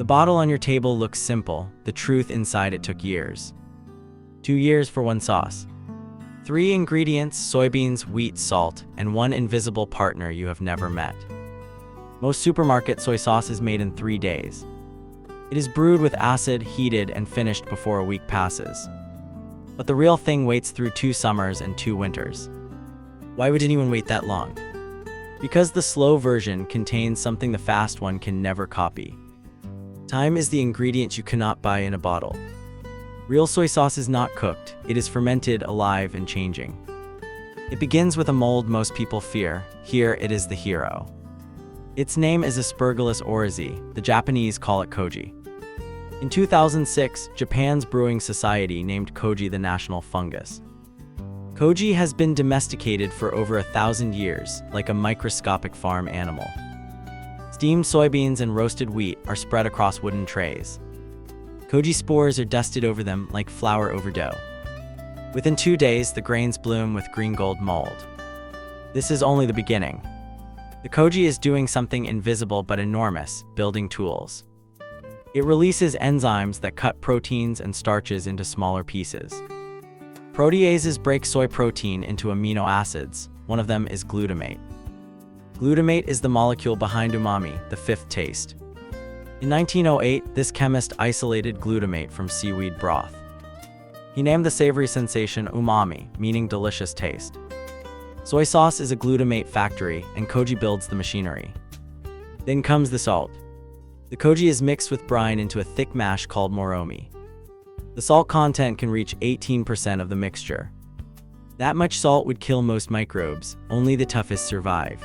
The bottle on your table looks simple, the truth inside it took years. 2 years for one sauce. 3 ingredients: soybeans, wheat, salt, and one invisible partner you have never met. Most supermarket soy sauce is made in 3 days. It is brewed with acid, heated, and finished before a week passes. But the real thing waits through 2 summers and 2 winters. Why would anyone wait that long? Because the slow version contains something the fast one can never copy. Time is the ingredient you cannot buy in a bottle. Real soy sauce is not cooked, it is fermented, alive, and changing. It begins with a mold most people fear. Here it is the hero. Its name is Aspergillus oryzae, the Japanese call it Koji. In 2006, Japan's brewing society named Koji the national fungus. Koji has been domesticated for over 1,000 years, like a microscopic farm animal. Steamed soybeans and roasted wheat are spread across wooden trays. Koji spores are dusted over them like flour over dough. Within 2 days, the grains bloom with green-gold mold. This is only the beginning. The Koji is doing something invisible but enormous, building tools. It releases enzymes that cut proteins and starches into smaller pieces. Proteases break soy protein into amino acids. One of them is glutamate. Glutamate is the molecule behind umami, the 5th taste. In 1908, this chemist isolated glutamate from seaweed broth. He named the savory sensation umami, meaning delicious taste. Soy sauce is a glutamate factory, and Koji builds the machinery. Then comes the salt. The Koji is mixed with brine into a thick mash called moromi. The salt content can reach 18% of the mixture. That much salt would kill most microbes, only the toughest survive.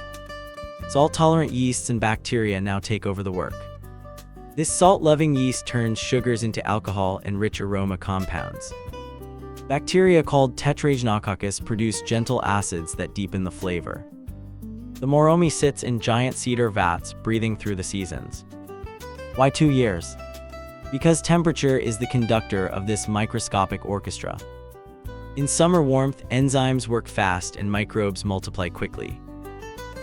Salt-tolerant yeasts and bacteria now take over the work. This salt-loving yeast turns sugars into alcohol and rich aroma compounds. Bacteria called tetrahydrococcus produce gentle acids that deepen the flavor. The moromi sits in giant cedar vats, breathing through the seasons. Why 2 years? Because temperature is the conductor of this microscopic orchestra. In summer warmth, enzymes work fast and microbes multiply quickly.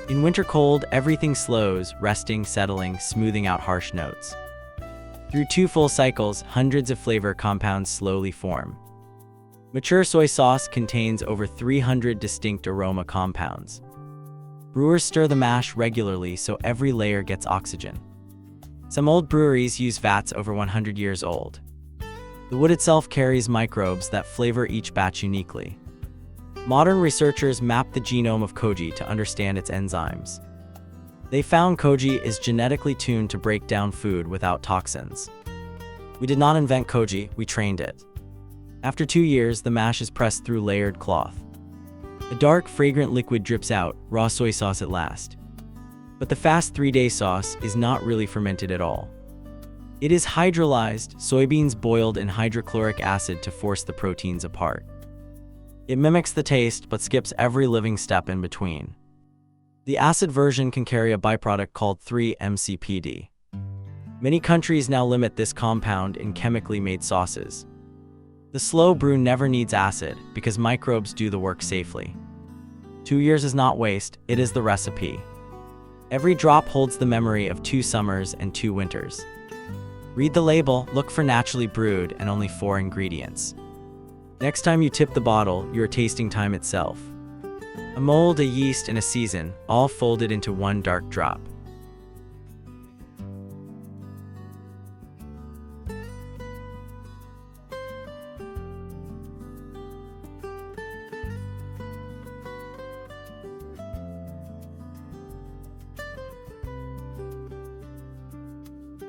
In winter cold, everything slows, resting, settling, smoothing out harsh notes. Through 2 full cycles, hundreds of flavor compounds slowly form. Mature soy sauce contains over 300 distinct aroma compounds. Brewers stir the mash regularly so every layer gets oxygen. Some old breweries use vats over 100 years old. The wood itself carries microbes that flavor each batch uniquely. Modern researchers map the genome of Koji to understand its enzymes. They found Koji is genetically tuned to break down food without toxins. We did not invent Koji, we trained it. After 2 years, the mash is pressed through layered cloth. A dark, fragrant liquid drips out, raw soy sauce at last. But the fast 3-day sauce is not really fermented at all. It is hydrolyzed, soybeans boiled in hydrochloric acid to force the proteins apart. It mimics the taste but skips every living step in between. The acid version can carry a byproduct called 3-MCPD. Many countries now limit this compound in chemically made sauces. The slow brew never needs acid because microbes do the work safely. 2 years is not waste, it is the recipe. Every drop holds the memory of 2 summers and 2 winters. Read the label, look for naturally brewed and only 4 ingredients. Next time you tip the bottle, you're tasting time itself. A mold, a yeast, and a season, all folded into one dark drop.